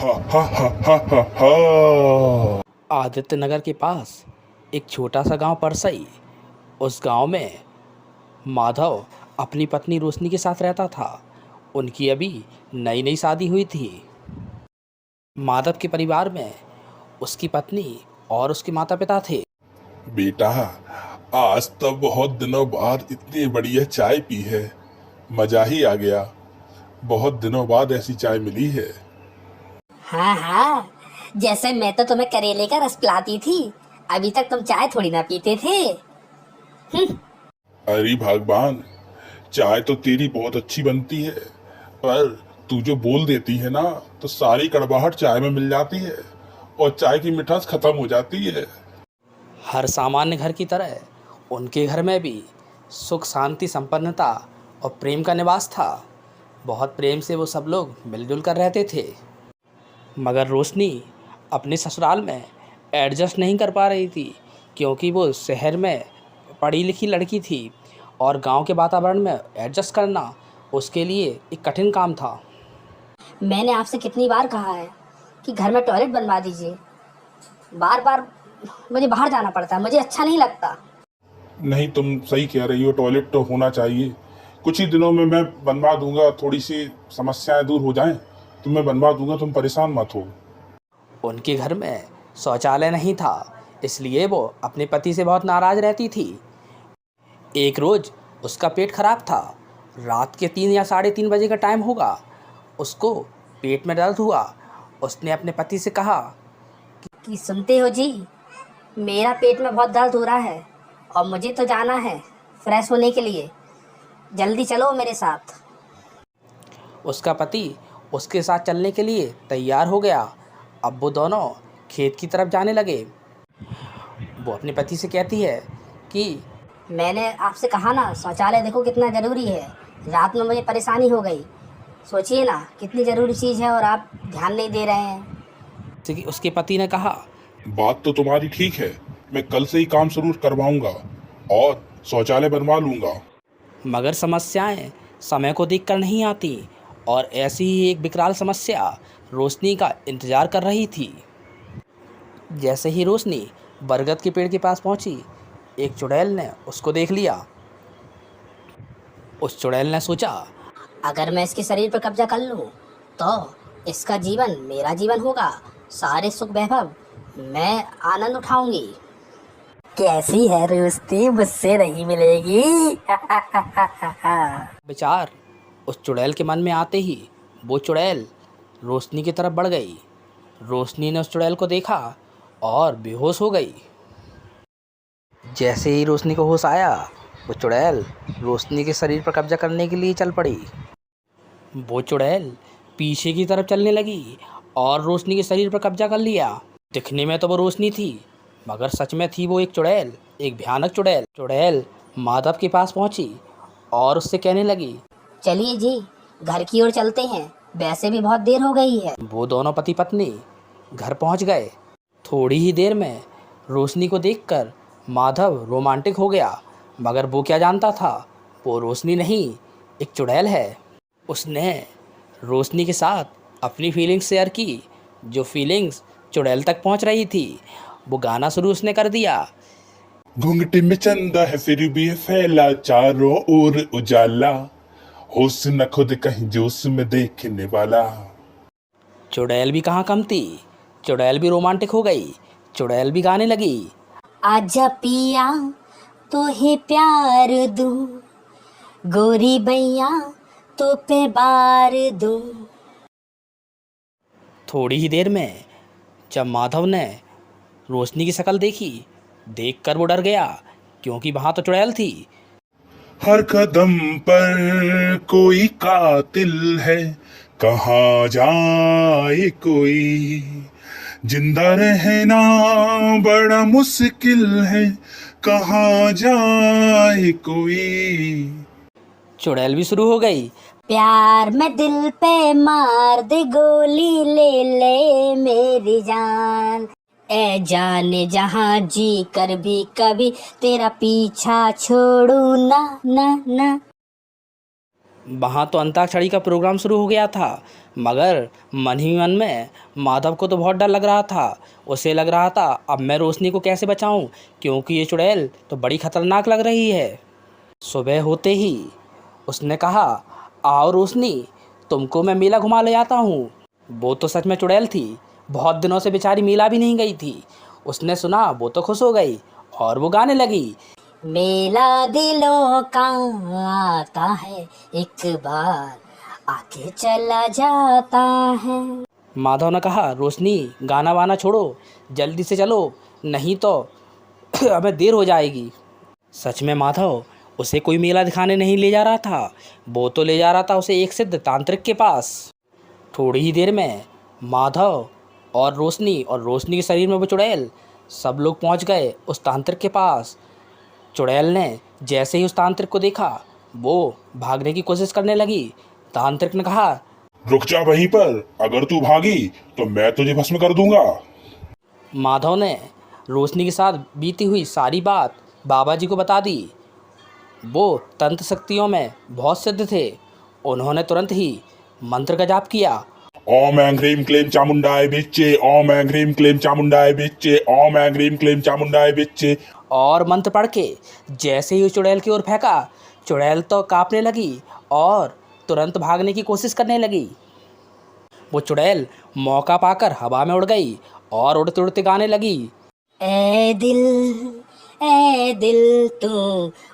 हा हा हा हा हा हा। आदित्य नगर के पास एक छोटा सा गांव परसई। उस गांव में माधव अपनी पत्नी रोशनी के साथ रहता था। उनकी अभी नई नई शादी हुई थी। माधव के परिवार में उसकी पत्नी और उसके माता पिता थे। बेटा, आज तो बहुत दिनों बाद इतनी बढ़िया चाय पी है। मजा ही आ गया। बहुत दिनों बाद ऐसी चाय मिली है। हाँ हाँ, जैसे मैं तो तुम्हें करेले का रस पिलाती थी, अभी तक तुम चाय थोड़ी ना पीते थे। अरे भगवान, चाय तो तेरी बहुत अच्छी बनती है, पर तू जो बोल देती है ना, तो सारी कड़वाहट चाय में मिल जाती है और चाय की मिठास खत्म हो जाती है। हर सामान्य घर की तरह उनके घर में भी सुख शांति संपन्नता और प्रेम का निवास था। बहुत प्रेम से वो सब लोग मिलजुल कर रहते थे। मगर रोशनी अपने ससुराल में एडजस्ट नहीं कर पा रही थी, क्योंकि वो शहर में पढ़ी लिखी लड़की थी और गांव के वातावरण में एडजस्ट करना उसके लिए एक कठिन काम था। मैंने आपसे कितनी बार कहा है कि घर में टॉयलेट बनवा दीजिए। बार बार मुझे बाहर जाना पड़ता है, मुझे अच्छा नहीं लगता। नहीं, तुम सही कह रही हो, टॉयलेट तो होना चाहिए। कुछ ही दिनों में मैं बनवा दूंगा, थोड़ी सी समस्याएं दूर हो जाएं तो मैं बनवा दूंगा, तुम परेशान मत हो। उनके घर में शौचालय नहीं था, इसलिए वो अपने पति से बहुत नाराज़ रहती थी। एक रोज़ उसका पेट खराब था। रात के 3 या साढ़े 3 बजे का टाइम होगा। उसको पेट में दर्द हुआ। उसने अपने पति से कहा, कि सुनते हो जी, मेरा पेट में बहुत दर्द हो रहा है और मुझे तो जाना है फ्रेश होने के लिए। जल्दी चलो मेरे साथ। उसका पति उसके साथ चलने के लिए तैयार हो गया। अब वो दोनों खेत की तरफ जाने लगे। वो अपने पति से कहती है कि मैंने आपसे कहा ना, शौचालय देखो कितना ज़रूरी है। रात में मुझे परेशानी हो गई। सोचिए ना, कितनी ज़रूरी चीज़ है और आप ध्यान नहीं दे रहे हैं। कि उसके पति ने कहा, बात तो तुम्हारी ठीक है, मैं कल से ही काम शुरू करवाऊंगा और शौचालय बनवा लूंगा। मगर समस्याएं समय को देखकर नहीं आती और ऐसी ही एक विकराल समस्या रोशनी का इंतजार कर रही थी। जैसे ही रोशनी बरगद के पेड़ के पास पहुंची, एक चुड़ैल ने उसको देख लिया। उस चुड़ैल ने सोचा, अगर मैं इसके शरीर पर कब्जा कर लूँ तो इसका जीवन मेरा जीवन होगा। सारे सुख वैभव मैं आनंद उठाऊंगी। कैसी है रोशनी, मुझसे नहीं मिलेगी। विचार उस चुड़ैल के मन में आते ही वो चुड़ैल रोशनी की तरफ बढ़ गई। रोशनी ने उस चुड़ैल को देखा और बेहोश हो गई। जैसे ही रोशनी को होश आया, वो चुड़ैल रोशनी के शरीर पर कब्जा करने के लिए चल पड़ी। वो चुड़ैल पीछे की तरफ चलने लगी और रोशनी के शरीर पर कब्जा कर लिया। दिखने में तो वो रोशनी थी, मगर सच में थी वो एक चुड़ैल, एक भयानक चुड़ैल। चुड़ैल माधव के पास पहुंची और उससे कहने लगी, चलिए जी, घर की ओर चलते हैं, वैसे भी बहुत देर हो गई है। वो दोनों पति पत्नी घर पहुंच गए। थोड़ी ही देर में रोशनी को देखकर माधव रोमांटिक हो गया, मगर वो क्या जानता था, वो रोशनी नहीं, एक चुड़ैल है। उसने रोशनी के साथ अपनी फीलिंग्स शेयर की, जो फीलिंग्स चुड़ैल तक पहुंच रही थी। वो गाना शुरू उसने कर दिया। घूंघटे में चंदा है फिर भी है फैला, चारों ओर उजाला, होश न खुद कहीं जोश में देखने वाला। चुड़ैल भी कहाँ कम थी, चुड़ैल भी रोमांटिक हो गई। चुड़ैल भी गाने लगी, आजा पिया तो हे प्यार दूं, गोरी बैया तो पे बार दूं। थोड़ी ही देर में जब माधव ने रोशनी की शक्ल देखी, देखकर वो डर गया, क्योंकि वहाँ तो चुड़ैल थी। हर कदम पर कोई कातिल है, कहाँ जाए कोई, जिंदा रहना बड़ा मुश्किल है, कहाँ जाए कोई। चुड़ैल भी शुरू हो गई, प्यार में दिल पे मार दे गोली, ले ले मेरी जान, ए जाने जहां जी कर भी कभी तेरा पीछा छोड़ू ना ना ना। वहाँ तो अंताक्षरी का प्रोग्राम शुरू हो गया था, मगर मन ही मन में माधव को तो बहुत डर लग रहा था। उसे लग रहा था अब मैं रोशनी को कैसे बचाऊं, क्योंकि ये चुड़ैल तो बड़ी खतरनाक लग रही है। सुबह होते ही उसने कहा, आओ रोशनी, तुमको मैं मेला घुमा ले जाता हूँ। वो तो सच में चुड़ैल थी, बहुत दिनों से बेचारी मेला भी नहीं गई थी। उसने सुना वो तो खुश हो गई और वो गाने लगी, मेला दिलों का आता है, एक बार आके चला जाता है। माधव ने कहा, रोशनी गाना वाना छोड़ो, जल्दी से चलो, नहीं तो हमें देर हो जाएगी। सच में माधव उसे कोई मेला दिखाने नहीं ले जा रहा था, वो तो ले जा रहा था उसे एक सिद्ध तांत्रिक के पास। थोड़ी ही देर में माधव और रोशनी के शरीर में वो चुड़ैल, सब लोग पहुंच गए उस तांत्रिक के पास। चुड़ैल ने जैसे ही उस तांत्रिक को देखा वो भागने की कोशिश करने लगी। तांत्रिक ने कहा, रुक जा वहीं पर, अगर तू भागी तो मैं तुझे भस्म कर दूंगा। माधव ने रोशनी के साथ बीती हुई सारी बात बाबा जी को बता दी। वो तंत्र शक्तियों में बहुत सिद्ध थे। उन्होंने तुरंत ही मंत्र का जाप किया। ओम ऐं ह्रीं क्लीं चामुंडाय विच्चे, ओम ऐं ह्रीं क्लीं चामुंडाय विच्चे, ओम ऐं ह्रीं क्लीं चामुंडाय विच्चे। और मंत्र पढ़ के जैसे ही चुड़ैल की ओर फेंका, चुड़ैल तो कांपने लगी और तुरंत भागने की कोशिश करने लगी। वो चुड़ैल मौका पाकर हवा में उड़ गई और उड़ते उड़ते गाने लगी, ए दिल तू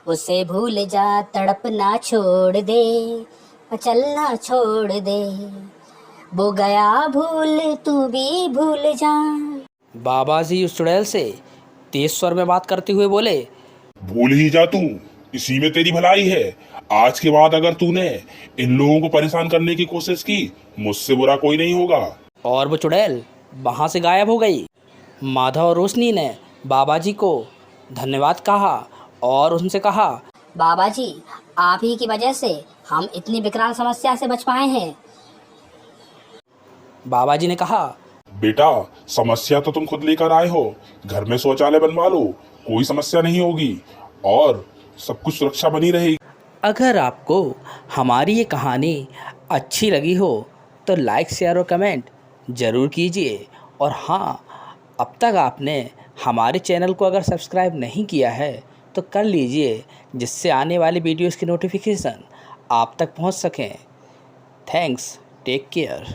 उसे भूल जा, तड़पना छोड़ दे, चलना छोड़ दे, वो गया भूल तू भी भूल जा। बाबा जी उस चुड़ैल से तेज स्वर में बात करते हुए बोले, भूल ही जा तू, इसी में तेरी भलाई है। आज के बाद अगर तूने इन लोगों को परेशान करने की कोशिश की, मुझसे बुरा कोई नहीं होगा। और वो चुड़ैल वहाँ से गायब हो गई। माधव और रोशनी ने बाबा जी को धन्यवाद कहा और उनसे कहा, बाबा जी, आप ही की वजह से हम इतनी विकराल समस्या से बच पाए हैं। बाबा जी ने कहा, बेटा, समस्या तो तुम खुद लेकर आए हो, घर में शौचालय बनवा लो, कोई समस्या नहीं होगी और सब कुछ सुरक्षा बनी रहेगी। अगर आपको हमारी ये कहानी अच्छी लगी हो तो लाइक, शेयर और कमेंट ज़रूर कीजिए। और हाँ, अब तक आपने हमारे चैनल को अगर सब्सक्राइब नहीं किया है तो कर लीजिए, जिससे आने वाली वीडियोस की नोटिफिकेशन आप तक पहुंच सकें। Thanks, take care.